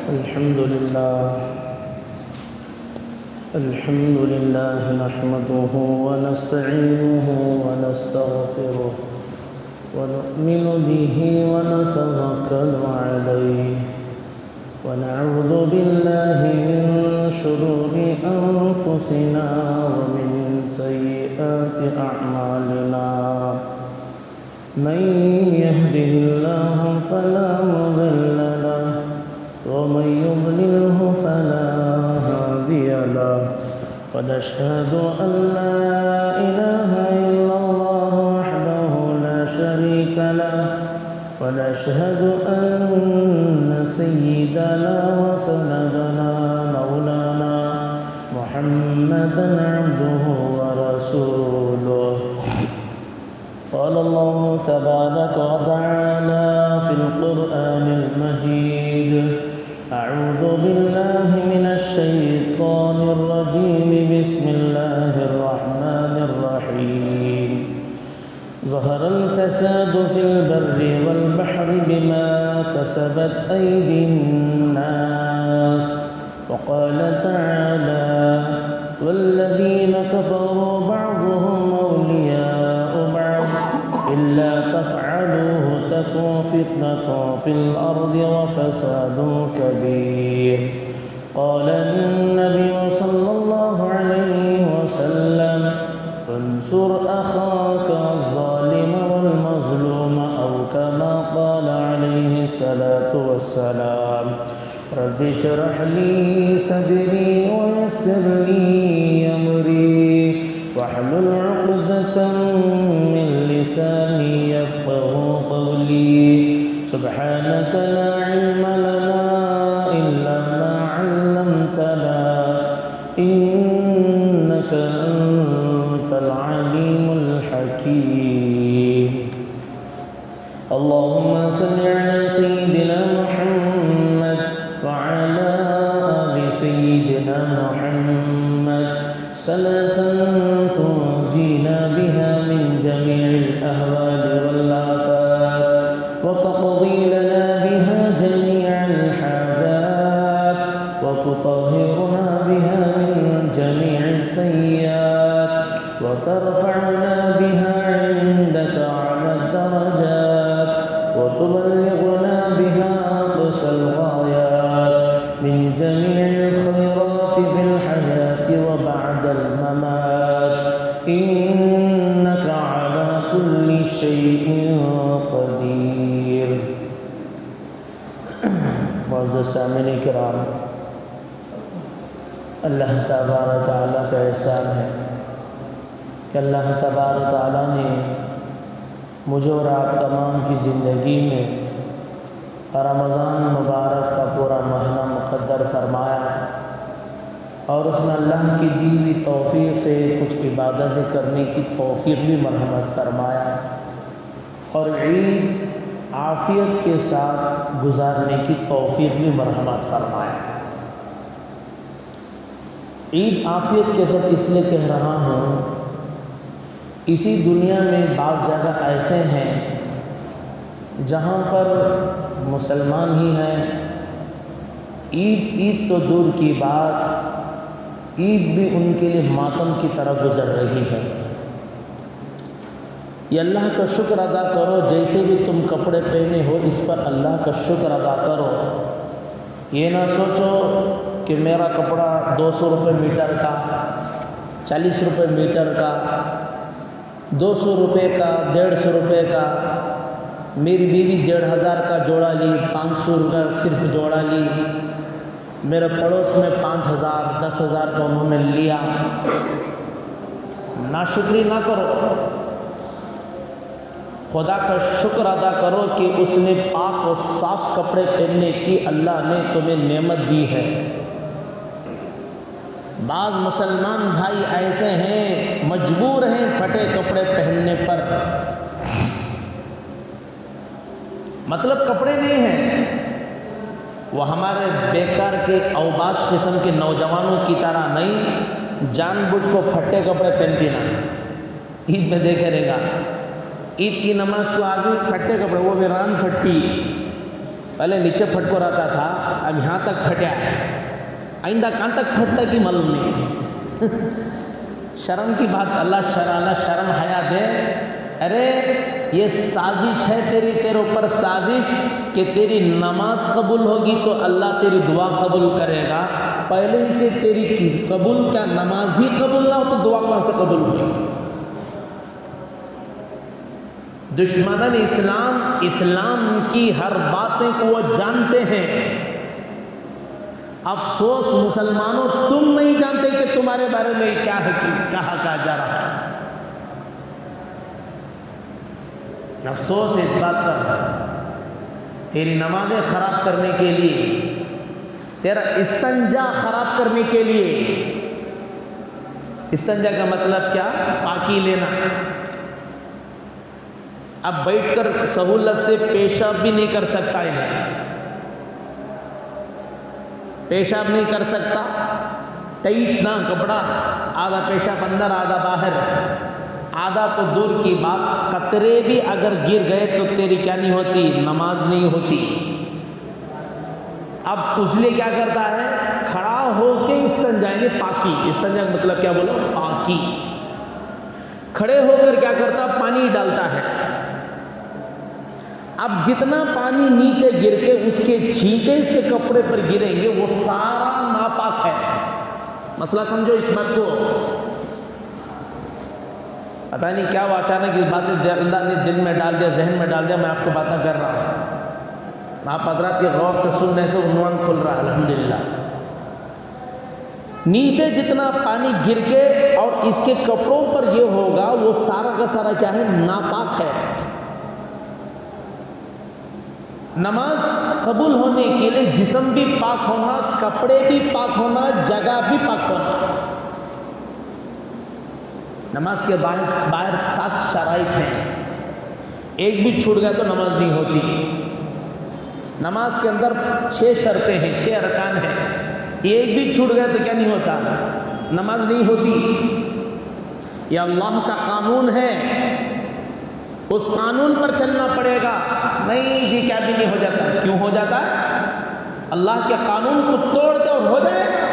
الحمد لله نحمده ونستعينه ونستغفره ونؤمن به ونتوكل عليه ونعوذ بالله من شرور أنفسنا ومن سيئات أعمالنا من يهده الله فلا مضل له ومن يضلله فلا هادي له ونشهد أن لا إله إلا الله وحده لا شريك له ونشهد أن سيدنا وسندنا مولانا محمدا عبده ورسوله قال الله تبارك وتعالى في القرآن المجيد أعوذ بالله من الشيطان الرجيم بسم الله الرحمن الرحيم ظهر الفساد في البر والبحر بما كسبت أيدي الناس وقال تعالى والذين كفروا بعضهم أولياء بعض إلا تفعلوه تكن فتنة في الأرض وفساد كبير قال النبي صلى الله عليه وسلم انصر أخاك الظالم والمظلوم أو كما قال عليه الصلاة والسلام رب اشرح لي صدري ويسر لي أمري واحلل عقدة من لساني يفقه قولي سبحانك لا علم لنا إلا ما علمتنا إنك أنت العليم الحكيم اللهم صل على سيدنا محمد وعلى آل سيدنا محمد صلاة تنجينا بها من جميع الأهوال والآفات وتقضي لنا بها جميع الحاجات وتطهرنا بها من جميع السيئات وترفعنا بها عندك على الدرجات وتبلغنا بها أقصى الغايات من جميع الخيرات في الحياة وبعد الممات إنك على كل شيء قدير. معزز سامعین کرام، اللہ تبارک تعالیٰ کا احسان ہے کہ اللہ تبارک تعالیٰ نے مجھے اور آپ تمام کی زندگی میں رمضان مبارک کا پورا مہینہ مقدر فرمایا اور اس میں اللہ کی دی ہوئی توفیق سے کچھ عبادتیں کرنے کی توفیق بھی مرحمت فرمایا اور عید عافیت کے ساتھ گزارنے کی توفیق بھی مرحمت فرمایا. عید عافیت کے ساتھ اس لیے کہہ رہا ہوں، اسی دنیا میں بعض جگہ ایسے ہیں جہاں پر مسلمان ہی ہیں، عید تو دور کی بات، عید بھی ان کے لیے ماتم کی طرح گزر رہی ہے. یہ اللہ کا شکر ادا کرو، جیسے بھی تم کپڑے پہنے ہو اس پر اللہ کا شکر ادا کرو. یہ نہ سوچو کہ میرا کپڑا 200 روپے میٹر کا، 40 روپے میٹر کا، 200 روپے کا، 150 روپے کا، میری بیوی 1500 کا جوڑا لی، 500 کا صرف جوڑا لی، میرے پڑوس میں 5000 10,000 کا انہوں نے لیا. ناشکری نہ کرو، خدا کا شکر ادا کرو کہ اس نے پاک و صاف کپڑے پہننے کی اللہ نے تمہیں نعمت دی ہے. بعض مسلمان بھائی ایسے ہیں مجبور ہیں پھٹے کپڑے پہننے پر، مطلب کپڑے نہیں ہیں، وہ ہمارے بیکار کے اوباش قسم کے نوجوانوں کی طرح نہیں، جان بوجھ کو پھٹے کپڑے پہنتی نہ. عید میں دیکھے رہے گا، عید کی نماز کو آگے پھٹے کپڑے، وہ بھی ران پھٹی، پہلے نیچے پھٹ کو رہتا تھا، اب یہاں تک پھٹیا ہے، آئندہ کہاں تک پھٹتا کہ معلوم نہیں۔ شرم کی بات، اللہ شرم حیا دے۔ ارے یہ سازش ہے تیرے اوپر سازش کہ تیری نماز قبول ہوگی تو اللہ تیری دعا قبول کرے گا، پہلے ہی سے تیری قبول کیا نماز ہی قبول نہ ہو تو دعا کہاں سے قبول ہوگی؟ دشمنان اسلام کی ہر باتیں کو وہ جانتے ہیں۔ افسوس مسلمانوں تم نہیں جانتے کہ تمہارے بارے میں کیا ہے، کہا جا رہا ہے۔ افسوس اس بات پر، تیری نمازیں خراب کرنے کے لیے، تیرا استنجا خراب کرنے کے لیے۔ استنجا کا مطلب کیا؟ پاکی لینا۔ اب بیٹھ کر سہولت سے پیشاب بھی نہیں کر سکتا ہے، پیشاب نہیں کر سکتا، ٹائٹ نہ کپڑا، آدھا پیشاب اندر آدھا باہر، آدھا تو دور کی بات، قطرے بھی اگر گر گئے تو تیری کیا نہیں ہوتی؟ نماز نہیں ہوتی۔ اب اس لیے کیا کرتا ہے؟ کھڑا ہو کے استنجا، یعنی پاکی۔ استنجا کا مطلب کیا بولو؟ پاکی۔ کھڑے ہو کر کیا کرتا؟ پانی ڈالتا ہے۔ اب جتنا پانی نیچے گر کے اس کے چھینٹے اس کے کپڑے پر گریں گے وہ سارا ناپاک ہے۔ مسئلہ سمجھو اس بات کو۔ پتہ نہیں کیا وہ اچانک اس باتیں اللہ نے دل میں ڈال دیا، ذہن میں ڈال دیا، میں آپ کو باتیں کر رہا ہوں، آپ حضرات کے غور سے سننے سے عنوان کھل رہا ہے الحمدللہ۔ نیچے جتنا پانی گر کے اور اس کے کپڑوں پر یہ ہوگا وہ سارا کا سارا کیا ہے؟ ناپاک ہے۔ نماز قبول ہونے کے لیے جسم بھی پاک ہونا، کپڑے بھی پاک ہونا، جگہ بھی پاک ہونا۔ نماز کے باہر 7 شرائط ہیں، ایک بھی چھوٹ گیا تو نماز نہیں ہوتی۔ نماز کے اندر 6 شرطیں ہیں، 6 ارکان ہیں، ایک بھی چھوٹ گیا تو کیا نہیں ہوتا؟ نماز نہیں ہوتی۔ یہ اللہ کا قانون ہے، اس قانون پر چلنا پڑے گا۔ نہیں جی کیا بھی نہیں ہو جاتا، کیوں ہو جاتا ہے؟ اللہ کے قانون کو توڑ کے اور ہو جائے گا۔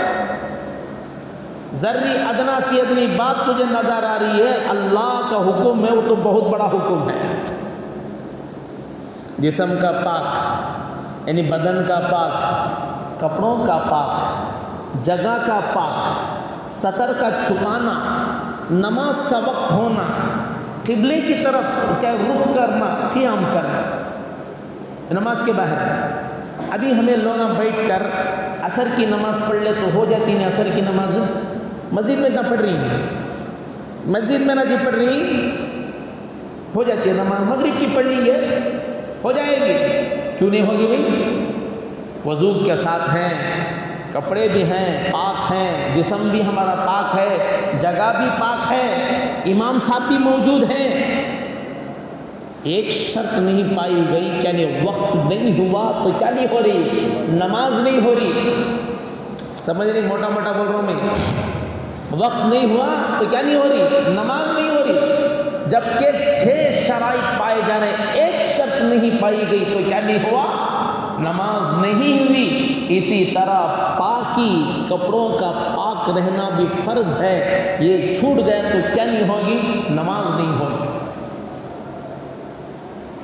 ذری ادنا سی ادنی بات تجھے نظر آ رہی ہے، اللہ کا حکم ہے، وہ تو بہت بڑا حکم ہے۔ جسم کا پاک یعنی بدن کا پاک، کپڑوں کا پاک، جگہ کا پاک، سطر کا چھپانا، نماز کا وقت ہونا، قبلے کی طرف کیا رخ کرنا، قیام کرنا، نماز کے باہر۔ ابھی ہمیں لوگ بیٹھ کر عصر کی نماز پڑھ لے تو ہو جاتی نہیں عصر کی نماز، مسجد میں نہ پڑھ رہی ہے، مسجد میں نہ جی پڑھ رہی، ہو جاتی ہے نماز۔ مغرب کی پڑھ لیں گے ہو جائے گی، کیوں نہیں ہوگی بھائی؟ وضو کے ساتھ ہیں، کپڑے بھی ہیں، پاک ہیں، جسم بھی ہمارا پاک ہے، جگہ بھی پاک ہے، امام صاحب بھی موجود ہیں۔ ایک شرط نہیں پائی گئی، کیا نہیں؟ وقت نہیں ہوا تو کیا نہیں ہو رہی؟ نماز نہیں ہو رہی۔ سمجھ نہیں؟ موٹا موٹا بول رہا ہوں میں، وقت نہیں ہوا تو کیا نہیں ہو رہی؟ نماز نہیں ہو رہی۔ جبکہ 6 شرائط پائے جا رہے، ایک شرط نہیں پائی گئی تو کیا نہیں ہوا؟ نماز نہیں ہوئی۔ اسی طرح پاکی، کپڑوں کا پاک رہنا بھی فرض ہے، یہ چھوٹ گئے تو کیا نہیں ہوگی؟ نماز نہیں ہوگی۔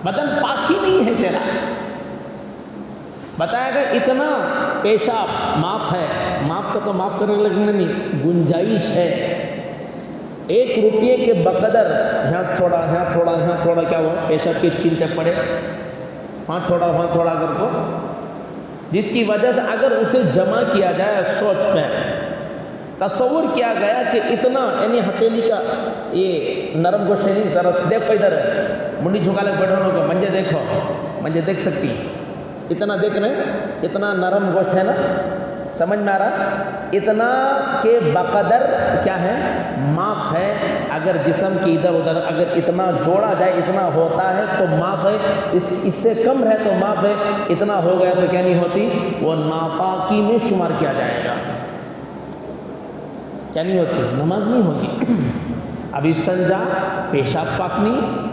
بدن پاک ہی نہیں ہے تیرا، بتایا گیا اتنا پیشاب معاف ہے، معاف کا تو معاف کرنے لگنے نہیں، گنجائش ہے۔ 1 روپیے کے بقدر یہاں تھوڑا یہاں تھوڑا یہاں تھوڑا کیا ہوا؟ پیشاب کے چھینٹے پڑے، وہاں تھوڑا کر کو، جس کی وجہ سے اگر اسے جمع کیا جائے، سوچ میں تصور کیا گیا کہ اتنا، یعنی ہتھیلی کا یہ نرم گوشت نہیں، ذرا دیکھو ادھر منڈی جھکا لے بیٹھو لوگ، منجے دیکھو، منجے دیکھ سکتی، اتنا دیکھ رہے، اتنا نرم گوشت ہے نا، سمجھ میں آ رہا؟ اتنا کے بقدر کیا ہے؟ معاف ہے۔ اگر جسم کی ادھر ادھر اگر اتنا جوڑا جائے، اتنا ہوتا ہے تو معاف ہے، اس سے کم ہے تو معاف ہے، اتنا ہو گیا تو کیا نہیں ہوتی؟ وہ ناپاکی میں شمار کیا جائے گا، کیا نہیں ہوتی؟ نماز نہیں ہوگی۔ اب استنجا، پیشاب پاک نہیں،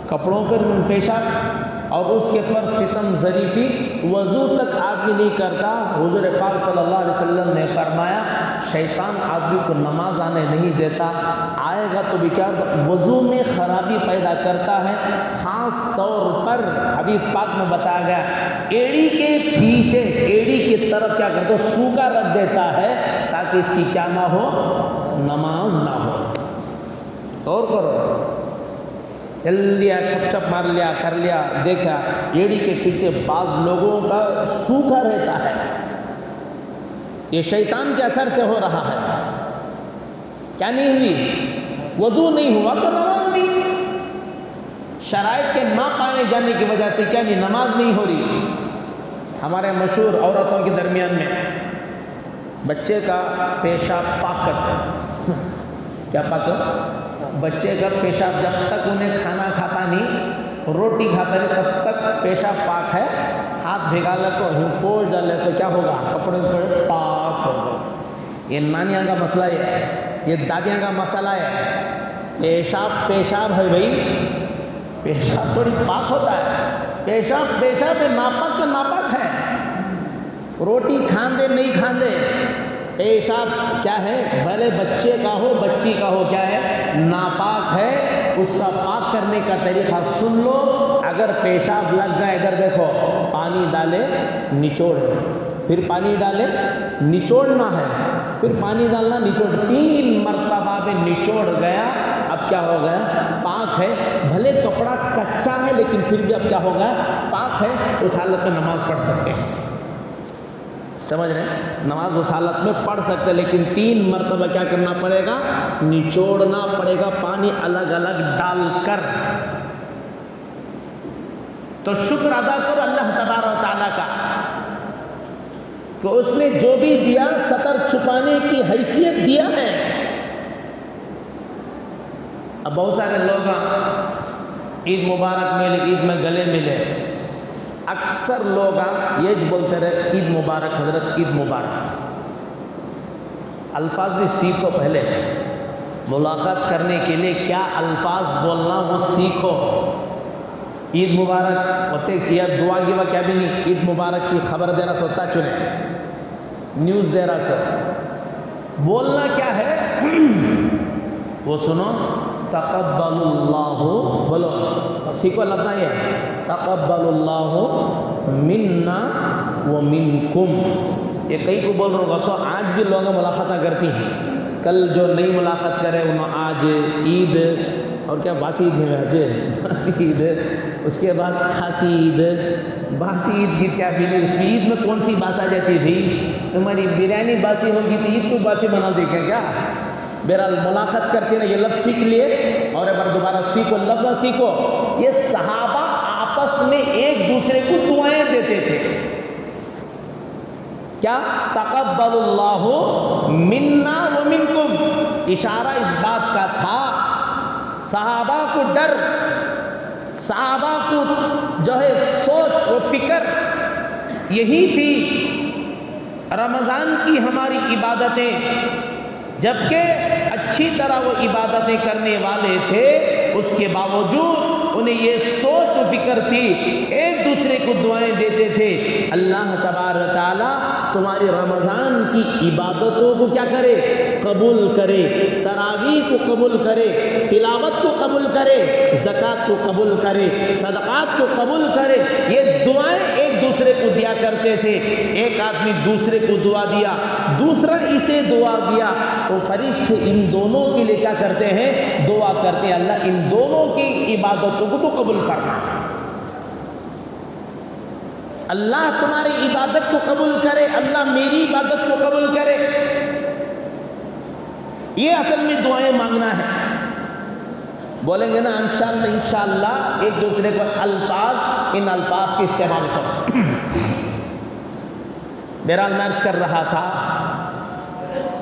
کپڑوں پر پیشاب، اور اس کے پر ستم ظریفی وضو تک آدمی نہیں کرتا، حضور پاک صلی اللہ علیہ وسلم نے فرمایا شیطان آدمی کو نماز آنے نہیں دیتا، آئے گا تو بھی کیا وضو میں خرابی پیدا کرتا ہے۔ خاص طور پر حدیث پاک میں بتایا گیا ایڑی کے پیچھے، ایڑی کی طرف کیا کرتا ہے سوکھا رکھ دیتا ہے تاکہ اس کی کیا نہ ہو، نماز نہ ہو۔ اور کرو جلدی چھپ چھپ مار لیا کر لیا، دیکھا ایڑی کے پیچھے بعض لوگوں کا سوکھا رہتا ہے، یہ شیطان کے اثر سے ہو رہا ہے۔ کیا نہیں ہوئی؟ وضو نہیں ہوا تو نماز نہیں، شرائط کے نہ پائے جانے کی وجہ سے کیا نہیں، نماز نہیں ہو رہی۔ ہمارے مشہور عورتوں کے درمیان میں بچے کا پیشاب پاک کرتے ہیں، کیا پاک کرتے؟ بچے کا پیشاب جب تک انہیں کھانا کھاتا نہیں، روٹی کھاتا نہیں، تب تک پیشاب پاک ہے، ہاتھ بھگا لے تو پوچھ ڈالے تو کیا ہوگا، کپڑے پر پاک ہو جائے۔ یہ نانیاں کا مسئلہ ہے، یہ دادیاں کا مسئلہ ہے۔ پیشاب ہے بھائی، پیشاب تھوڑی پاک ہوتا ہے، پیشاب ہے، ناپاک کا ناپاک ہے۔ روٹی کھاندے نہیں کھاندے، پیشاب کیا ہے، بھلے بچے کا ہو بچی کا ہو، کیا ہے، ناپاک ہے۔ اس کا پاک کرنے کا طریقہ سن لو۔ اگر پیشاب لگ گیا، ادھر دیکھو، پانی ڈالے نچوڑ، پھر پانی ڈالے نچوڑنا ہے، پھر پانی ڈالنا نچوڑ، 3 مرتبہ میں نچوڑ گیا، اب کیا ہو گیا، پاک ہے۔ بھلے کپڑا کچا ہے لیکن پھر بھی اب کیا ہوگا، پاک ہے۔ اس حالت میں نماز پڑھ سکتے ہیں، سمجھ رہے ہیں، نماز اس حالت میں پڑھ سکتے، لیکن 3 مرتبہ کیا کرنا پڑے گا، نچوڑنا پڑے گا، پانی الگ الگ ڈال کر۔ تو شکر ادا کرو اللہ تبارک و تعالیٰ کا کہ اس نے جو بھی دیا ستر چھپانے کی حیثیت دیا ہے۔ اب بہت سارے لوگ عید مبارک ملے، عید میں گلے ملے، اکثر لوگ یہ بولتے رہے عید مبارک حضرت، عید مبارک۔ الفاظ بھی سیکھو، پہلے ملاقات کرنے کے لیے کیا الفاظ بولنا وہ سیکھو۔ عید مبارک ہوتے یا دعا کی وہ کیا بھی نہیں، عید مبارک کی خبر دے رہا سوتا چنے، نیوز دے رہا سو، بولنا کیا ہے وہ سنو، تقبل اللہ، بولو سیکھو لفظ یہ تقبل اللہ منا ومنکم۔ یہ کئی کو بول رہا ہوگا تو آج بھی لوگ ملاقاتیں کرتی ہیں، کل جو نئی ملاقات کرے انہوں آج عید اور کیا باسی عید ہے، باسی عید، اس کے بعد کھاسی عید، باسی عید کی کیا بھی نہیں، اس میں عید میں کون سی باس آ جاتی تھی، تمہاری بریانی باسی ہوگی تو عید کو باسی بنا دے کیا۔ بہرحال ملاقات کرتے نا، یہ لفظ سیکھ لیے اور ایک بار دوبارہ سیکھو، لفظ سیکھو۔ یہ صحابہ آپس میں ایک دوسرے کو دعائیں دیتے تھے، کیا، تقبل اللہ منا ومنکم، اشارہ اس بات کا تھا صحابہ کو ڈر، صحابہ کو جو ہے سوچ و فکر یہی تھی، رمضان کی ہماری عبادتیں جبکہ اچھی طرح وہ عبادتیں کرنے والے تھے، اس کے باوجود انہیں یہ سوچ و فکر تھی، ایک دوسرے کو دعائیں دیتے تھے، اللہ تبارک تعالیٰ تمہاری رمضان کی عبادتوں کو کیا کرے، قبول کرے، تراویح کو قبول کرے، تلاوت کو قبول کرے، زکوٰۃ کو قبول کرے، صدقات کو قبول کرے۔ یہ دعائیں ایک دوسرے کو دیا کرتے تھے، ایک آدمی دوسرے کو دعا دیا، دوسرا اسے دعا دیا، تو فرشتے ان دونوں کے لیے کیا کرتے ہیں، دعا کرتے ہیں، اللہ ان دونوں کی عبادتوں کو تو قبول فرما، اللہ تمہاری عبادت کو قبول کرے، اللہ میری عبادت کو قبول کرے۔ یہ اصل میں دعائیں مانگنا ہے۔ بولیں گے نا انشاءاللہ انشاءاللہ، ایک دوسرے کو الفاظ، ان الفاظ کے استعمال کرو۔ بہرحال میں عرض کر رہا تھا،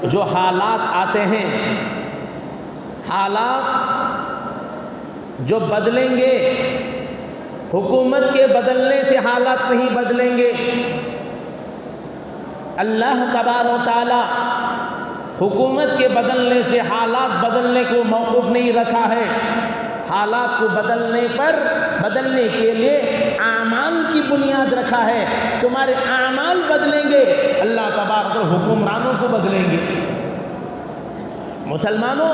جو حالات آتے ہیں، حالات جو بدلیں گے، حکومت کے بدلنے سے حالات نہیں بدلیں گے۔ اللہ تبارک و تعالی حکومت کے بدلنے سے حالات بدلنے کو موقف نہیں رکھا ہے، حالات کو بدلنے کے لیے اعمال کی بنیاد رکھا ہے. تمہارے اعمال بدلیں گے، اللہ تبارک و تعالی حکمرانوں کو بدلیں گے. مسلمانوں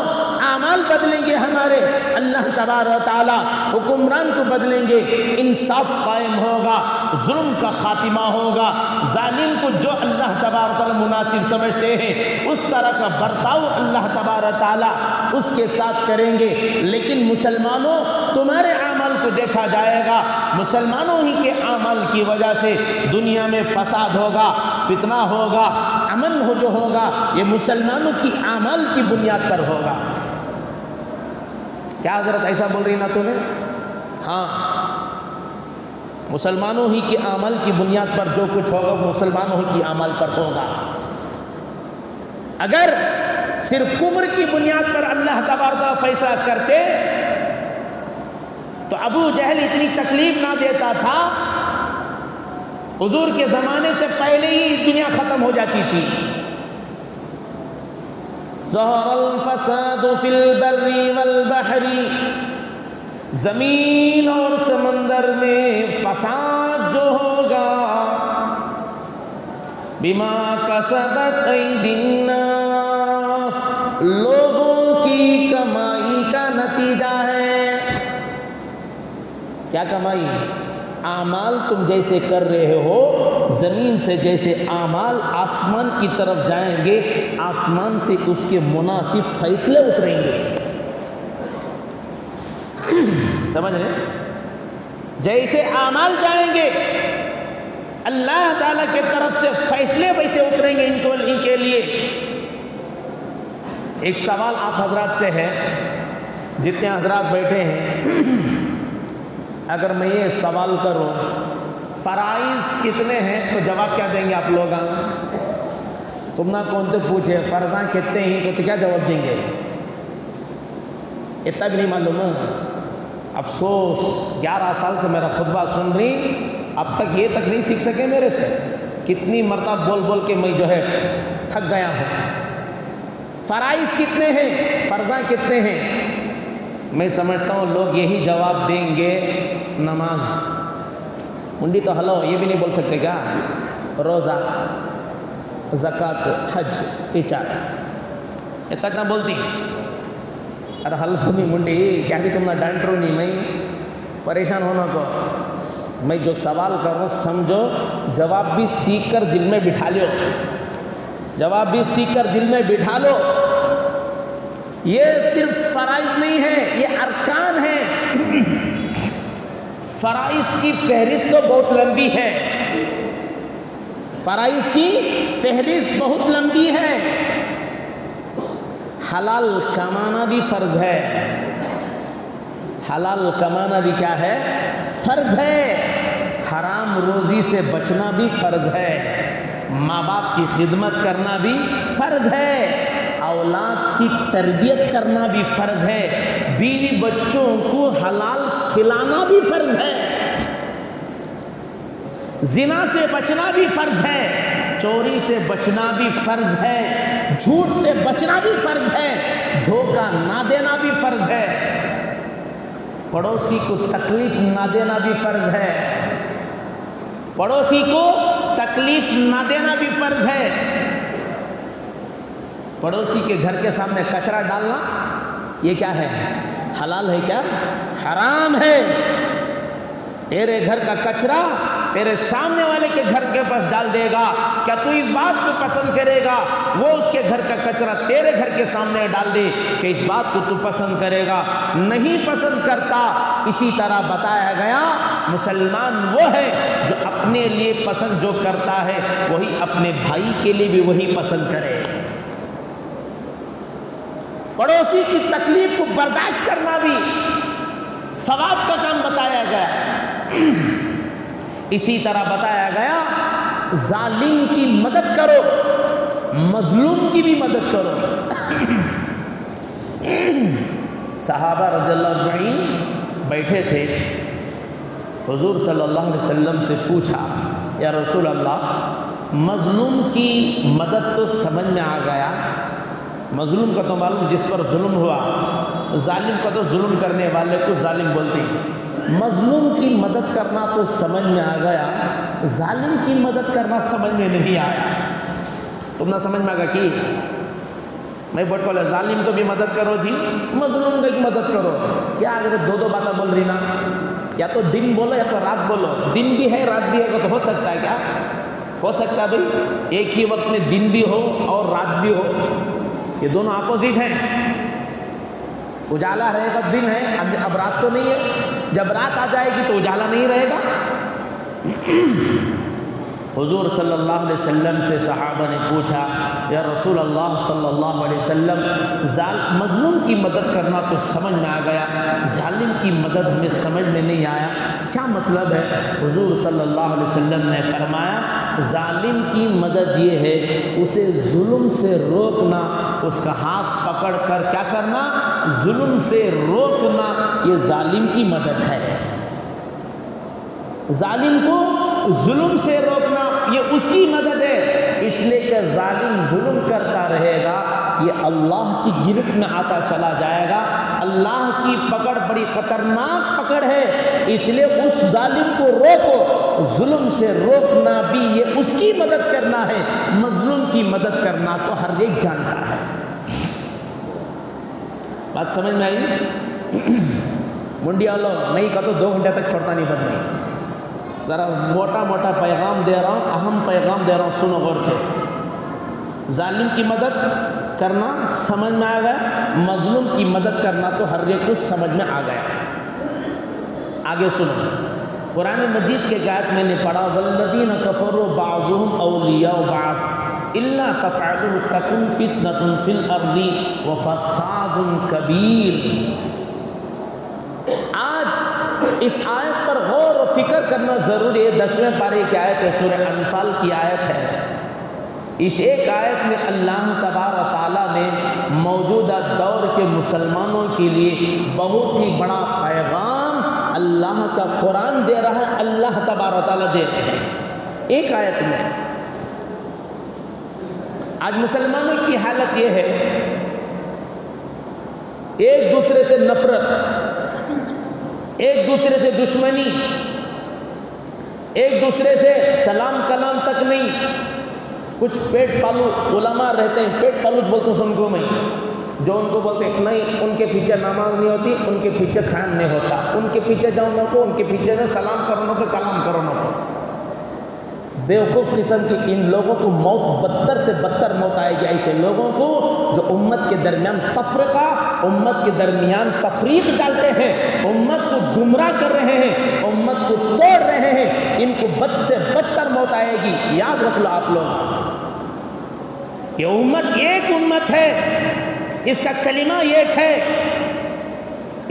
اعمال بدلیں گے ہمارے، اللہ تبارک و تعالی حکمران کو بدلیں گے. انصاف قائم ہوگا، ظلم کا خاتمہ ہوگا. ظالم کو جو اللہ تبارک و تعالی مناسب سمجھتے ہیں اس طرح کا برتاؤ اللہ تبارک و تعالی اس کے ساتھ کریں گے. لیکن مسلمانوں تمہارے اعمال کو دیکھا جائے گا. مسلمانوں ہی کے اعمال کی وجہ سے دنیا میں فساد ہوگا، فتنہ ہوگا، امن ہو جو ہوگا یہ مسلمانوں کی اعمال کی بنیاد پر ہوگا. کیا حضرت ایسا بول رہی نا تمہیں؟ ہاں، مسلمانوں ہی کے اعمال کی بنیاد پر جو کچھ ہوگا مسلمانوں ہی کی اعمال پر ہوگا. اگر صرف کفر کی بنیاد پر اللہ تبارک و تعالی فیصلہ کرتے تو ابو جہل اتنی تکلیف نہ دیتا تھا. حضور کے زمانے سے پہلے ہی دنیا ختم ہو جاتی تھی. ظہر الفساد فی البر والبحر، زمین اور سمندر میں فساد جو ہوگا بما کسبت ایدی الناس، لوگوں کی کمائی کا نتیجہ ہے. کیا کمائی؟ اعمال تم جیسے کر رہے ہو، زمین سے جیسے اعمال آسمان کی طرف جائیں گے، آسمان سے اس کے مناسب فیصلے اتریں گے. سمجھ رہے؟ جیسے اعمال جائیں گے اللہ تعالیٰ کی طرف سے فیصلے ویسے اتریں گے ان کے لیے. ایک سوال آپ حضرات سے ہے، جتنے حضرات بیٹھے ہیں، اگر میں یہ سوال کروں فرائض کتنے ہیں تو جواب کیا دیں گے آپ لوگ؟ تم نہ کون تو پوچھے فرضاں کتنے ہیں تو کیا جواب دیں گے؟ اتنا بھی نہیں معلوم ہے. افسوس 11 سال سے میرا خطبہ سن رہی، اب تک یہ تک نہیں سیکھ سکے میرے سے. کتنی مرتبہ بول بول کے میں جو ہے تھک گیا ہوں. فرائض کتنے ہیں، فرضاں کتنے ہیں؟ میں سمجھتا ہوں لوگ یہی جواب دیں گے، نماز. منڈی تو ہلو یہ بھی نہیں بول سکتے کیا؟ روزہ، زکوٰۃ، حج، پیچا یہ تک نہ بولتی. ارے ہلو بھی منڈی کیا بھی تم نہ ڈانٹ رو نہیں، میں پریشان ہونا کو. میں جو سوال کر رہا ہوں سمجھو، جواب بھی سیکھ کر دل میں بٹھا لو، جواب بھی سیکھ کر دل میں بٹھا لو. یہ صرف فرائض نہیں ہے، یہ ارکان ہیں. فرائض کی فہرست تو بہت لمبی ہے، فرائض کی فہرست بہت لمبی ہے. حلال کمانا بھی فرض ہے، حلال کمانا بھی کیا ہے؟ فرض ہے. حرام روزی سے بچنا بھی فرض ہے. ماں باپ کی خدمت کرنا بھی فرض ہے. اولاد کی تربیت کرنا بھی فرض ہے. بیوی بچوں کو حلال کھلانا بھی فرض ہے. زنا سے بچنا بھی فرض ہے، چوری سے بچنا بھی فرض ہے، جھوٹ سے بچنا بھی فرض ہے، دھوکہ نہ دینا بھی فرض ہے، پڑوسی کو تکلیف نہ دینا بھی فرض ہے، پڑوسی کو تکلیف نہ دینا بھی فرض ہے. پڑوسی کے گھر کے سامنے کچرا ڈالنا یہ کیا ہے؟ حلال ہے کیا؟ حرام ہے. تیرے گھر کا کچرا تیرے سامنے والے کے گھر کے پاس ڈال دے گا، کیا تو اس بات کو پسند کرے گا وہ اس کے گھر کا کچرا تیرے گھر کے سامنے ڈال دے؟ کہ اس بات کو تو پسند کرے گا؟ نہیں پسند کرتا. اسی طرح بتایا گیا مسلمان وہ ہے جو اپنے لیے پسند جو کرتا ہے وہی اپنے بھائی کے لیے بھی وہی پسند کرے. پڑوسی کی تکلیف کو برداشت کرنا بھی ثواب کا کام بتایا گیا. اسی طرح بتایا گیا ظالم کی مدد کرو، مظلوم کی بھی مدد کرو. صحابہ رضی اللہ اجمعین بیٹھے تھے، حضور صلی اللہ علیہ وسلم سے پوچھا یا رسول اللہ مظلوم کی مدد تو سمجھ میں آ گیا، مظلوم کا تو معلوم جس پر ظلم ہوا ظالم کو تو ظلم کرنے والے کو ظالم بولتے ہیں، مظلوم کی مدد کرنا تو سمجھ میں آ گیا، ظالم کی مدد کرنا سمجھ میں نہیں آیا۔ تم نہ سمجھ میں آگا کہ میں بٹ کو ظالم کو بھی مدد کرو جی، مظلوم کو بھی مدد کرو، کیا اگر دو باتیں بول رہی نا، یا تو دن بولو یا تو رات بولو، دن بھی ہے رات بھی ہے تو ہو سکتا ہے کیا؟ ہو سکتا ہے بھائی ایک ہی وقت میں دن بھی ہو اور رات بھی ہو، یہ دونوں اپوزٹ ہیں، اجالا رہے گا دن ہے، اب رات تو نہیں ہے، جب رات آ جائے گی تو اجالا نہیں رہے گا۔ حضور صلی اللہ علیہ وسلم سے صحابہ نے پوچھا یا رسول اللہ صلی اللہ علیہ وسلم، مظلوم کی مدد کرنا تو سمجھ میں آ گیا، ظالم کی مدد ہمیں سمجھ میں نہیں آیا، کیا مطلب ہے؟ حضور صلی اللہ علیہ وسلم نے فرمایا ظالم کی مدد یہ ہے اسے ظلم سے روکنا، اس کا ہاتھ پکڑ کر کیا کرنا؟ ظلم سے روکنا، یہ ظالم کی مدد ہے۔ ظالم کو ظلم سے روکنا یہ اس کی مدد ہے، اس لیے کہ ظالم ظلم کرتا رہے گا یہ اللہ کی گرفت میں آتا چلا جائے گا، اللہ کی پکڑ بڑی خطرناک پکڑ ہے، اس لیے اس ظالم کو روکو، ظلم سے روکنا بھی یہ اس کی مدد کرنا ہے، مظلوم کی مدد کرنا تو ہر ایک جانتا ہے۔ بات سمجھ میں آئی؟ منڈی والوں نہیں کہا تو 2 گھنٹے تک چھوڑتا نہیں بد نہیں، ذرا موٹا موٹا پیغام دے رہا ہوں، اہم پیغام دے رہا ہوں، سنو غور سے۔ ظالم کی مدد کرنا سمجھ میں آ گیا، مظلوم کی مدد کرنا تو ہر ایک کو سمجھ میں آ گیا۔ آگے سنو، قرآن مجید کے آیت میں نے پڑھا والذین کفروا بعضهم اولیاء بعض الا تفعلوا تکن فتنة فی الارض وفساد کبیر۔ آج اس آیت پر غور و فکر کرنا ضروری ہے، 10ویں پارے کی آیت ہے، سورہ انفال کی آیت ہے۔ اس ایک آیت میں اللہ تبارک تعالیٰ نے موجودہ دور کے مسلمانوں کے لیے بہت ہی بڑا پیغام اللہ کا قرآن دے رہا ہے، اللہ تبارک تعالیٰ دے رہے ہیں ایک آیت میں۔ آج مسلمانوں کی حالت یہ ہے، ایک دوسرے سے نفرت، ایک دوسرے سے دشمنی، ایک دوسرے سے سلام کلام تک نہیں۔ کچھ پیٹ پالو علماء رہتے ہیں، پیٹ پالو بولتا ہوں ان کو میں، جو ان کو بولتے ہیں نہیں ان کے پیچھے نماز نہیں ہوتی، ان کے پیچھے کھان نہیں ہوتا، ان کے پیچھے جاؤ نہ کو، ان کے پیچھے جاؤ سلام کرو نہ کو، کلام کرو نہ کو۔ بیوقوف قسم کی ان لوگوں کو موت بدتر سے بدتر موت آئے گی، ایسے لوگوں کو جو امت کے درمیان تفرقہ، امت کے درمیان تفریق ڈالتے ہیں، امت کو گمراہ کر رہے ہیں، امت کو توڑ رہے ہیں، ان کو بد سے بدتر موت آئے گی۔ یاد رکھ لو آپ لوگ، یہ امت ایک امت ہے، اس کا کلمہ ایک ہے،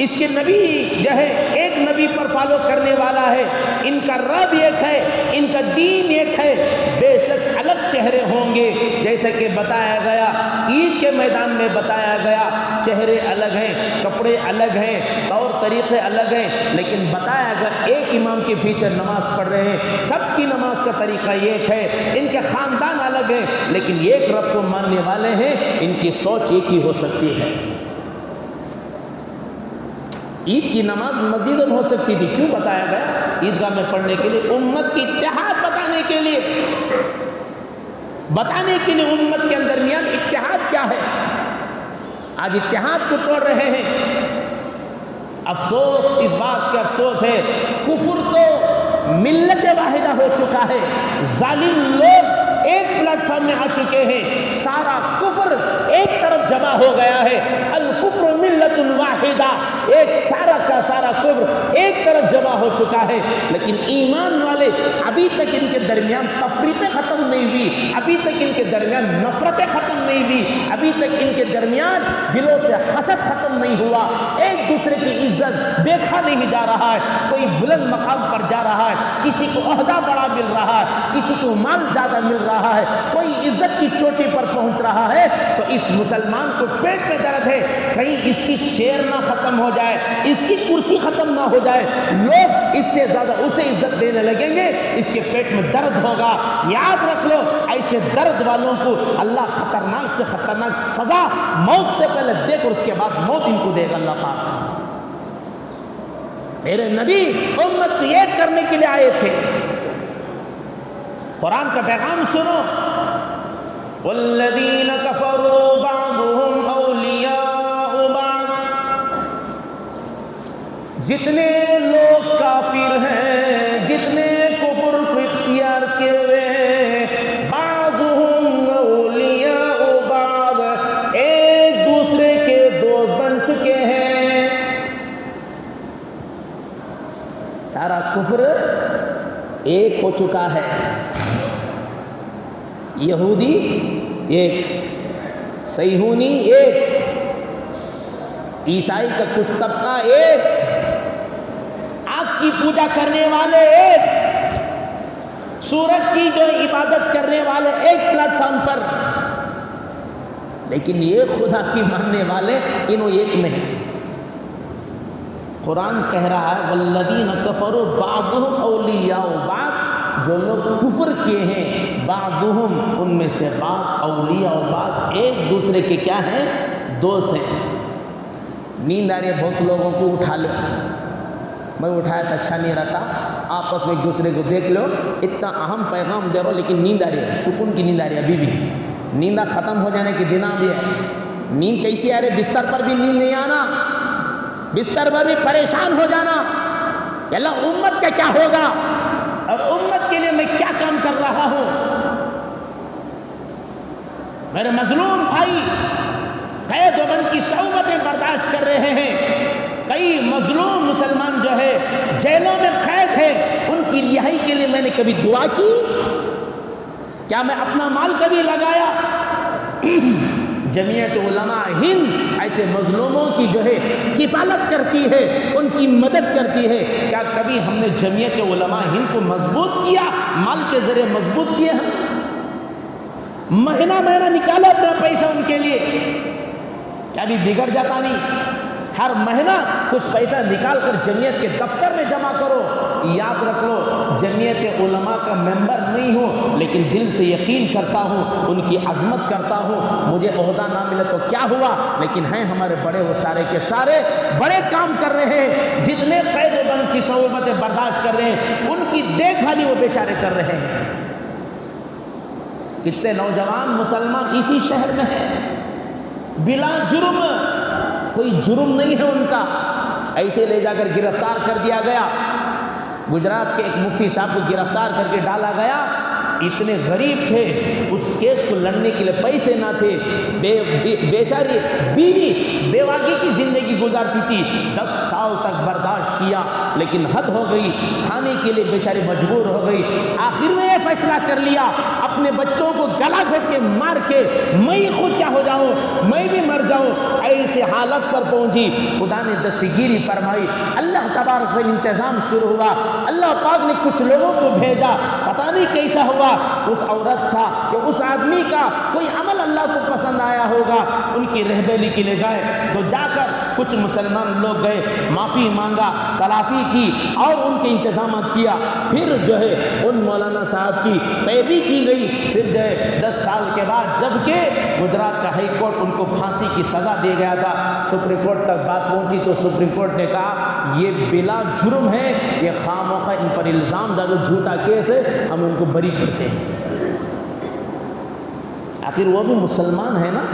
اس کے نبی جو ہے ایک نبی پر فالو کرنے والا ہے، ان کا رب ایک ہے، ان کا دین ایک ہے۔ بے شک الگ چہرے ہوں گے، جیسے کہ بتایا گیا عید کے میدان میں بتایا گیا، چہرے الگ ہیں، کپڑے الگ ہیں، طور طریقے الگ ہیں، لیکن بتایا گیا ایک امام کے پیچھے نماز پڑھ رہے ہیں، سب کی نماز کا طریقہ ایک ہے، ان کے خاندان الگ ہیں، لیکن ایک رب کو ماننے والے ہیں، ان کی سوچ ایک ہی ہو سکتی ہے۔ عید کی نماز مسجد میں ہو سکتی تھی، کیوں بتایا گیا؟ عیدگاہ میں پڑھنے کے لیے، امت کی اتحاد بتانے کے لیے، امت کے درمیان اتحاد کیا ہے۔ آج اتحاد کو توڑ رہے ہیں۔ افسوس اس بات کا افسوس ہے، کفر تو ملت واحدہ ہو چکا ہے، ظالم لوگ ایک پلیٹ فارم میں آ چکے ہیں، سارا کفر ایک طرف جمع ہو گیا ہے، الکفر ملت واحدہ، ایک سارا کا سارا کفر ایک طرف جمع ہو چکا ہے، لیکن ایمان والے ابھی تک ان کے درمیان تفریقیں ختم نہیں ہوئی، ابھی تک ان کے درمیان نفرتیں ختم نہیں ہوئی، ابھی تک ان کے درمیان دلوں سے حسد ختم نہیں ہوا، ایک دوسرے کی عزت دیکھا نہیں جا رہا ہے، کوئی بلند مقام پر جا رہا ہے، کسی کو عہدہ بڑا مل رہا ہے، کسی کو مال زیادہ مل رہا ہے، کوئی عزت کی چوٹی پر پہنچ رہا ہے، تو اس مسلمان کو پیٹ میں درد ہے، کہیں اس کی چیر نہ ختم ہو جائے، اس کی کرسی ختم نہ ہو جائے، لوگ اس سے زیادہ اسے عزت دینے لگیں گے، اس کے پیٹ میں درد ہوگا۔ یاد رکھ لو، ایسے درد والوں کو اللہ خطرناک سے خطرناک سزا موت سے پہلے دے کر اس کے بعد موت ان کو دے گا اللہ پاک۔ میرے نبی امت کو ایک کرنے کے لیے آئے تھے۔ قرآن کا پیغام سنو، والذین کفروا بعضهم اولیاء بعض، جتنے لوگ کافر ہیں، جتنے کفر کو اختیار کیے ہوئے ہیں، بعضهم اولیاء بعض، ایک دوسرے کے دوست بن چکے ہیں۔ سارا کفر ایک ہو چکا ہے، یہودی ایک، صہیونی ایک، عیسائی کا کچھ طبقہ ایک، آگ کی پوجا کرنے والے ایک، سورج کی جو عبادت کرنے والے ایک پلیٹ فارم پر، لیکن یہ خدا کی ماننے والے انہوں ایک نہیں۔ قرآن کہہ رہا ہے والذین کفروا بعضهم اولیاء بعض، جو لوگ کفر کیے ہیں، بعضهم ان میں سے بعض، اولیاء بعض ایک دوسرے کے کیا ہیں؟ دوست ہیں۔ نیند آ رہی ہے بہت لوگوں کو، اٹھا لو، میں اٹھایا تو اچھا نہیں رہتا، آپس میں ایک دوسرے کو دیکھ لو، اتنا اہم پیغام دے رہا ہوں لیکن نیند آ رہی ہے، سکون کی نیند آ رہی ہے ابھی بھی، نیند ختم ہو جانے کی دن بھی ہے۔ نیند کیسی آ رہی ہے؟ بستر پر بھی نیند نہیں آنا، بستر پر بھی پریشان ہو جانا، اللہ امت کا کیا ہوگا اور امت کے لیے میں کیا کام کر رہا ہوں۔ میرے مظلوم بھائی قید و بند کی صعوبتیں برداشت کر رہے ہیں، کئی مظلوم مسلمان جو ہے جیلوں میں قید ہے، ان کی رہائی کے لیے میں نے کبھی دعا کی؟ کیا میں اپنا مال کبھی لگایا؟ جمعیت علماء ہند ایسے مظلوموں کی جو ہے کفالت کرتی ہے، ان کی مدد کرتی ہے۔ کیا کبھی ہم نے جمعیت علماء ہند کو مضبوط کیا؟ مال کے ذریعے مضبوط کیا؟ ہم مہینہ نکالا اپنا پیسہ ان کے لیے، کیا بھی بگڑ جاتا نہیں؟ ہر مہینہ کچھ پیسہ نکال کر جمعیت کے دفتر میں جمع کرو۔ یاد رکھ لو، جمعیت علماء کا ممبر نہیں ہوں لیکن دل سے یقین کرتا ہوں، ان کی عظمت کرتا ہوں، مجھے عہدہ نہ ملے تو کیا ہوا، لیکن ہیں ہمارے بڑے، وہ سارے کے سارے بڑے کام کر رہے ہیں، جتنے قید و بند کی صعوبتیں برداشت کر رہے ہیں ان کی دیکھ بھالی وہ بیچارے کر رہے ہیں۔ کتنے نوجوان مسلمان اسی شہر میں ہیں بلا جرم، کوئی جرم نہیں ہے ان کا، ایسے لے جا کر گرفتار کر دیا گیا۔ گجرات کے ایک مفتی صاحب کو گرفتار کر کے ڈالا گیا، اتنے غریب تھے، اس کیس کو لڑنے کے لیے پیسے نہ تھے، بیچاری بیوی بیواگی کی زندگی گزارتی تھی، 10 سال تک برداشت کیا لیکن حد ہو گئی، کھانے کے لیے بیچاری مجبور ہو گئی، آخر میں یہ فیصلہ کر لیا اپنے بچوں کو گلا گھونٹ کے مار کے میں خود کیا ہو جاؤں، میں بھی مر جاؤں، ایسے حالت پر پہنچی۔ خدا نے دستگیری فرمائی، اللہ تبارک سے انتظام شروع ہوا، اللہ پاک نے کچھ لوگوں کو بھیجا، پتہ نہیں کیسا ہوا، اس عورت کا کہ اس آدمی کا کوئی عمل اللہ کو پسند آیا ہوگا، ان کی رہبری کے لیے گئے تو جا کر کچھ مسلمان لوگ گئے، معافی مانگا، تلافی کی اور ان کے انتظامات کیا، پھر جو ہے ان مولانا صاحب کی پیروی کی گئی، پھر جو ہے 10 سال کے بعد جبکہ گجرات کا ہائی کورٹ ان کو پھانسی کی سزا دے گیا تھا، سپریم کورٹ تک بات پہنچی تو سپریم کورٹ نے کہا یہ بلا جرم ہے، یہ خامخواہ ان پر الزام ڈالو، جھوٹا کیس ہے، ہم ان کو بری کرتے ہیں۔ آخر وہ بھی مسلمان ہے نا،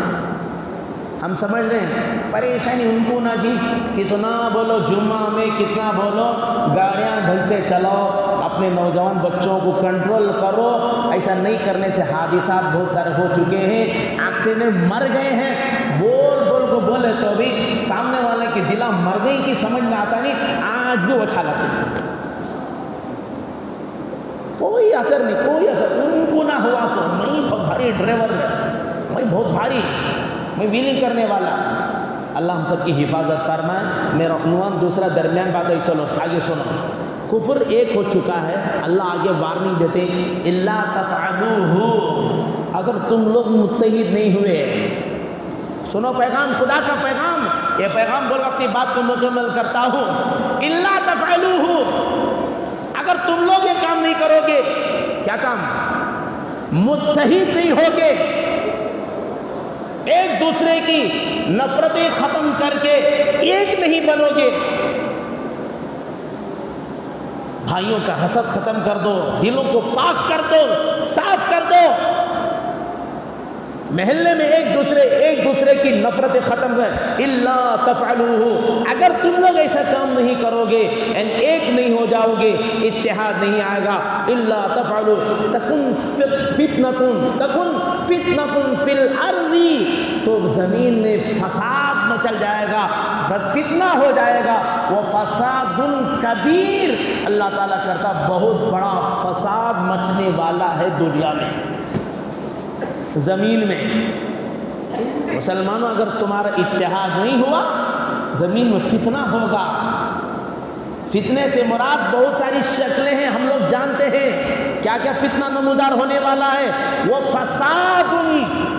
ہم سمجھ رہے ہیں پریشانی ان کو نہ جی، کتنا بولو جمعہ میں، کتنا بولو گاڑیاں ڈھنگ سے چلاؤ، اپنے نوجوان بچوں کو کنٹرول کرو، ایسا نہیں کرنے سے حادثات بہت سارے ہو چکے ہیں، ایکسیڈنٹ مر گئے ہیں، بول بول کو بولے تو بھی سامنے والے کی دلا مر گئی کی سمجھ میں آتا نہیں، آج بھی وہ چھلاتے ہیں، کوئی اثر نہیں، کوئی اثر ان کو نہ ہوا سو، میں بہت بھاری ڈرائیور، میں بہت بھاری، میں ویلنگ کرنے والا، اللہ ہم سب کی حفاظت فرمائے۔ میرا عنوان دوسرا درمیان بات ہے، چلو آگے سنو، کفر ایک ہو چکا ہے، اللہ آگے وارننگ دیتے الا تفعلوہ، اگر تم لوگ متحد نہیں ہوئے، سنو پیغام، خدا کا پیغام، یہ پیغام بول اپنی بات کو مکمل کرتا ہوں، الا تفعلوہ، اگر تم لوگ یہ کام نہیں کرو گے، کیا کام؟ متحد نہیں ہوگے، ایک دوسرے کی نفرتیں ختم کر کے ایک نہیں بنو گے، بھائیوں کا حسد ختم کر دو، دلوں کو پاک کر دو، صاف کر دو، محلے میں ایک دوسرے کی نفرتیں ختم کر، الا تفعلوہ، اگر تم لوگ ایسا کام نہیں کرو گے، ایک نہیں ہو جاؤ گے، اتحاد نہیں آئے گا، الا تفعلوہ تکن فتنۃ فی الارض، تو زمین میں فساد مچل جائے گا، فتنہ ہو جائے گا، وہ فساد کبیر، اللہ تعالیٰ کرتا بہت بڑا فساد مچنے والا ہے دنیا میں، زمین میں۔ مسلمانوں اگر تمہارا اتحاد نہیں ہوا، زمین میں فتنہ ہوگا۔ فتنے سے مراد بہت ساری شکلیں ہیں، ہم لوگ جانتے ہیں کیا کیا فتنہ نمودار ہونے والا ہے، وہ فساد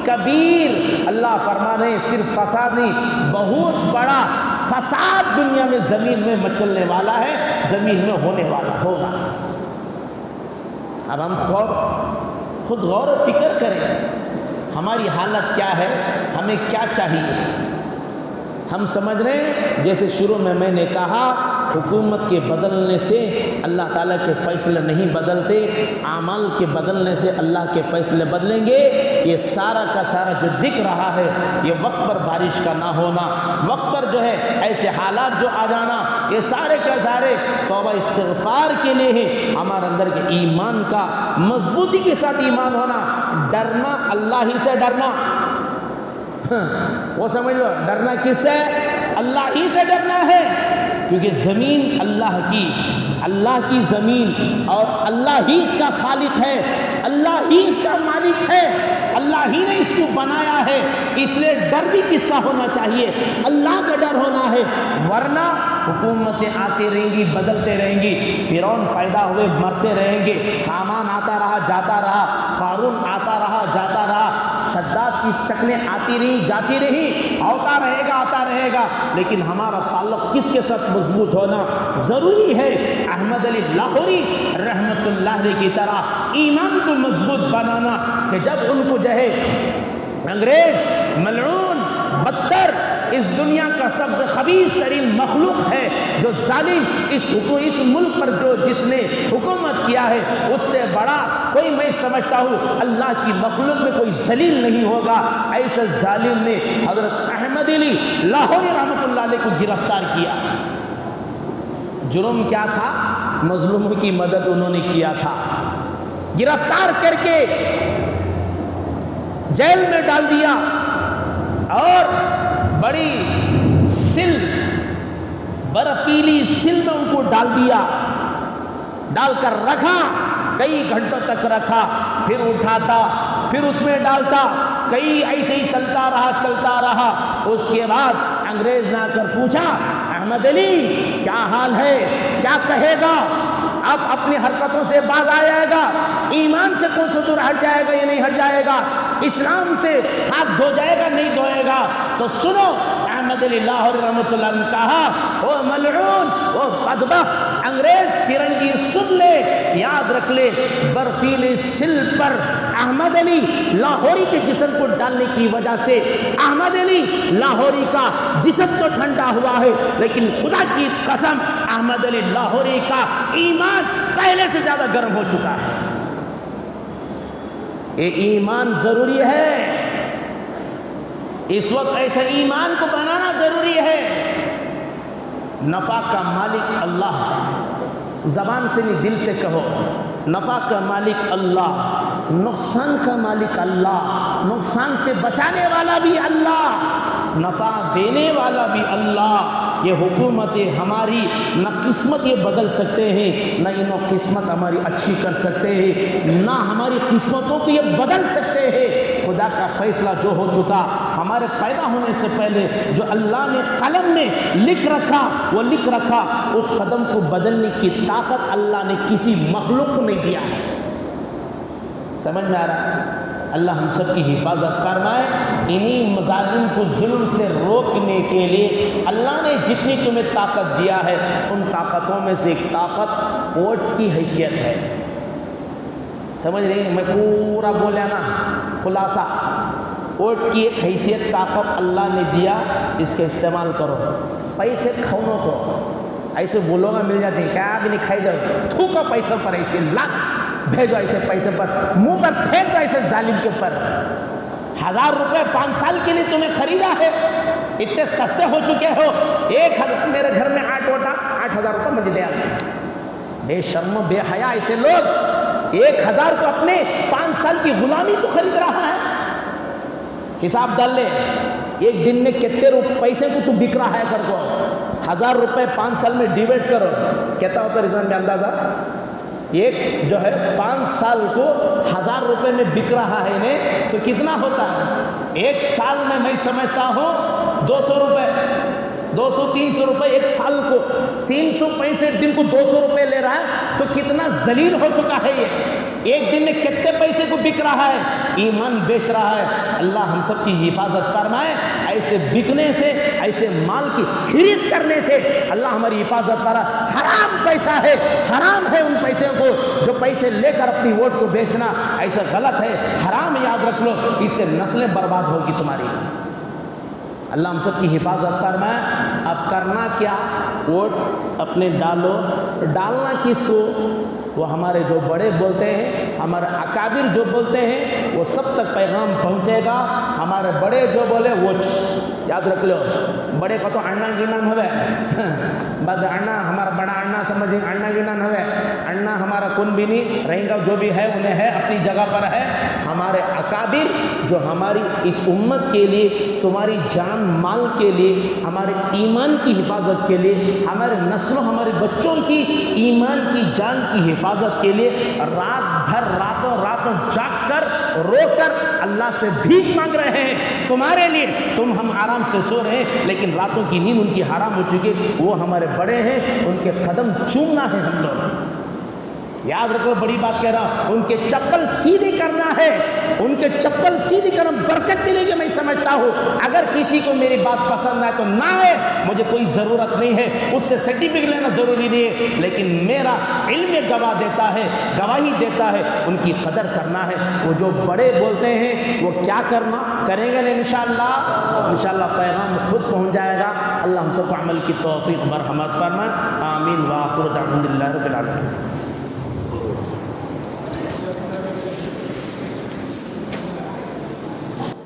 کبیر، اللہ فرما رہے ہیں صرف فساد نہیں، بہت بڑا فساد دنیا میں زمین میں مچلنے والا ہے، زمین میں ہونے والا ہوگا۔ اب ہم خود غور و فکر کریں، ہماری حالت کیا ہے، ہمیں کیا چاہیے؟ ہم سمجھ رہے ہیں جیسے شروع میں نے کہا، حکومت کے بدلنے سے اللہ تعالیٰ کے فیصلے نہیں بدلتے، اعمال کے بدلنے سے اللہ کے فیصلے بدلیں گے۔ یہ سارا کا سارا جو دکھ رہا ہے، یہ وقت پر بارش کا نہ ہونا، وقت پر جو ہے ایسے حالات جو آ جانا، یہ سارے کے سارے توبہ استغفار کے لیے ہیں، ہمارے اندر کے ایمان کا مضبوطی کے ساتھ ایمان ہونا، ڈرنا اللہ ہی سے ڈرنا، وہ سمجھ لو، ڈرنا کس سے؟ اللہ ہی سے ڈرنا ہے، کیونکہ زمین اللہ کی زمین، اور اللہ ہی اس کا خالق ہے، اللہ ہی اس کا مالک ہے، اللہ ہی نے اس کو بنایا ہے، اس لیے ڈر بھی کس کا ہونا چاہیے؟ اللہ کا ڈر ہونا ہے، ورنہ حکومتیں آتی رہیں گی، بدلتے رہیں گی، فرعون پیدا ہوئے مرتے رہیں گے، حامان آتا رہا جاتا رہا، قارون آتا رہا جاتا رہا، شداد کی شکلیں آتی رہی جاتی رہی، آتا رہے گا آتا رہے گا، لیکن ہمارا تعلق کس کے ساتھ مضبوط ہونا ضروری ہے؟ احمد علی لاہوری رحمت اللہ علیہ کی طرح ایمان کو مضبوط بنانا، کہ جب ان کو جو ہے انگریز ملعون بدتر اس دنیا کا سب سے خبیث ترین مخلوق ہے، جو ظالم اس ملک پر جس نے حکومت کیا ہے، اس سے بڑا کوئی میں سمجھتا ہوں اللہ کی مخلوق میں کوئی ذلیل نہیں ہوگا۔ ایسے ظالم نے حضرت احمد علی لاہوری رحمۃ اللہ علیہ کو گرفتار کیا۔ جرم کیا تھا؟ مظلوموں کی مدد انہوں نے کیا تھا، گرفتار کر کے جیل میں ڈال دیا، اور بڑی برفیلی سل میں ان کو ڈال دیا، ڈال کر رکھا، کئی گھنٹوں تک رکھا، پھر اٹھاتا، پھر اس میں ڈالتا، کئی ایسے ہی چلتا رہا۔ اس کے بعد انگریز نے آ کر پوچھا، احمد علی کیا حال ہے، کیا کہے گا؟ اب اپنی حرکتوں سے باز آ جائے گا، ایمان سے کون سا دور ہٹ جائے گا یا نہیں ہٹ جائے گا، اسلام سے ہاتھ دھو جائے گا نہیں دھوئے گا؟ تو سنو، احمد علی لاہوری رحمۃ اللہ نے کہا، وہ ملعون، وہ بدبخت انگریز فرنگی، سن لے، یاد رکھ لے، برفیلی سل پر احمد علی لاہوری کے جسم کو ڈالنے کی وجہ سے احمد علی لاہوری کا جسم تو ٹھنڈا ہوا ہے، لیکن خدا کی قسم احمد علی لاہوری کا ایمان پہلے سے زیادہ گرم ہو چکا ہے۔ یہ ایمان ضروری ہے، اس وقت ایسے ایمان کو بنانا ضروری ہے۔ نفع کا مالک اللہ، زبان سے نہیں دل سے کہو، نفع کا مالک اللہ، نقصان کا مالک اللہ، نقصان سے بچانے والا بھی اللہ، نفع دینے والا بھی اللہ۔ یہ حکومتیں ہماری نہ قسمت یہ بدل سکتے ہیں، نہ انہوں قسمت ہماری اچھی کر سکتے ہیں، نہ ہماری قسمتوں کو یہ بدل سکتے ہیں۔ خدا کا فیصلہ جو ہو چکا، ہمارے پیدا ہونے سے پہلے جو اللہ نے قلم میں لکھ رکھا، وہ لکھ رکھا، اس قدم کو بدلنے کی طاقت اللہ نے کسی مخلوق کو نہیں دیا۔ سمجھ میں آ رہا ہے؟ اللہ ہم سب کی حفاظت فرمائے۔ انہی مظالم کو ظلم سے روکنے کے لیے اللہ نے جتنی تمہیں طاقت دیا ہے ان طاقتوں میں سے ایک طاقت ووٹ کی حیثیت ہے۔ سمجھ رہے ہیں؟ میں پورا بولیا نا خلاصہ، ووٹ کی ایک حیثیت طاقت اللہ نے دیا، اس کا استعمال کرو۔ پیسے کھونوں کو ایسے بولو گا مل جاتے ہیں، کیا بھی نہیں کھائی جاؤ، تھوکا پیسوں پر، ایسے لاکھ بھیجو ایسے پیسے پر، منہ پر پھینک دو ایسے ظالم کے اوپر۔ 1000 روپے 5 سال کے لیے تمہیں خریدا ہے، اتنے سستے ہو چکے ہو۔ 1000 میرے گھر میں 8 ووٹا 8000 روپے مجھے دیا۔ بے شرم و بے حیا ایسے لوگ 1000 کو اپنے 5 سال کی غلامی تو خرید رہا ہے۔ حساب ڈال لے، ایک دن میں کتنے پیسے کو تو بک رہا ہے کر کو۔ 1000 روپے 5 سال میں ڈیویڈ کرو، کہتا ہوتا رضوان میں اندازہ، ایک جو ہے 5 سال کو 1000 روپے میں بک رہا ہے انہیں، تو کتنا ہوتا ہے؟ ایک سال میں سمجھتا ہوں 200 روپے، 200-300 روپے ایک سال کو، 365 دن کو 200 روپے لے رہا ہے، تو کتنا ذلیل ہو چکا ہے یہ۔ ایک دن میں کتنے پیسے کو بک رہا ہے، ایمان بیچ رہا ہے۔ اللہ ہم سب کی حفاظت فرمائے، ایسے بکنے سے، ایسے مال کی خرید کرنے سے اللہ ہماری حفاظت فرمائے۔ حرام پیسہ ہے، حرام ہے ان پیسوں کو، جو پیسے لے کر اپنی ووٹ کو بیچنا ایسا غلط ہے، حرام، یاد رکھ لو، اس سے نسلیں برباد ہوگی تمہاری۔ اللہ ہم سب کی حفاظت فرمائے۔ اب کرنا کیا؟ ووٹ اپنے ڈالو، ڈالنا کس کو؟ وہ ہمارے جو بڑے بولتے ہیں، ہمارے اکابر جو بولتے ہیں، وہ سب تک پیغام پہنچے گا۔ ہمارے بڑے جو بولے ووٹ یاد رکھ لو، بڑے کا تو اڑنا گنان ہوئے، بس اڑنا ہمارا بڑا اڑنا سمجھیں، اڑنا گنان ہوئے، اڑنا ہمارا کون بھی نہیں رہیں گا، جو بھی ہے انہیں ہے اپنی جگہ پر ہے۔ ہمارے اکابر جو ہماری اس امت کے لیے، تمہاری جان مال کے لیے، ہمارے ایمان کی حفاظت کے لیے، ہمارے نسلوں، ہمارے بچوں کی ایمان کی جان کی حفاظت کے لیے رات بھر راتوں جاگ کر رو کر اللہ سے بھیک مانگ رہے ہیں تمہارے لیے۔ تم ہم آرام سے سو رہے ہیں، لیکن راتوں کی نیند ان کی حرام ہو چکی۔ وہ ہمارے بڑے ہیں، ان کے قدم چومنا ہے ہم لوگ۔ یاد رکھو، بڑی بات کہہ رہا ہوں، ان کے چپل سیدھی کرنا ہے، ان کے چپل سیدھی کرنا، برکت ملے گی۔ میں سمجھتا ہوں اگر کسی کو میری بات پسند آئے تو نہ آئے، مجھے کوئی ضرورت نہیں ہے، اس سے سرٹیفکیٹ لینا ضروری نہیں ہے، لیکن میرا علم گواہ دیتا ہے، گواہی دیتا ہے، ان کی قدر کرنا ہے۔ وہ جو بڑے بولتے ہیں وہ کیا کریں گے انشاءاللہ پیغام خود پہنچ جائے گا۔ اللہ ہم سب کو عمل کی توفیق مرحمت فرمائے، آمین، وآخر دعوانا الحمدللہ رب العالمین۔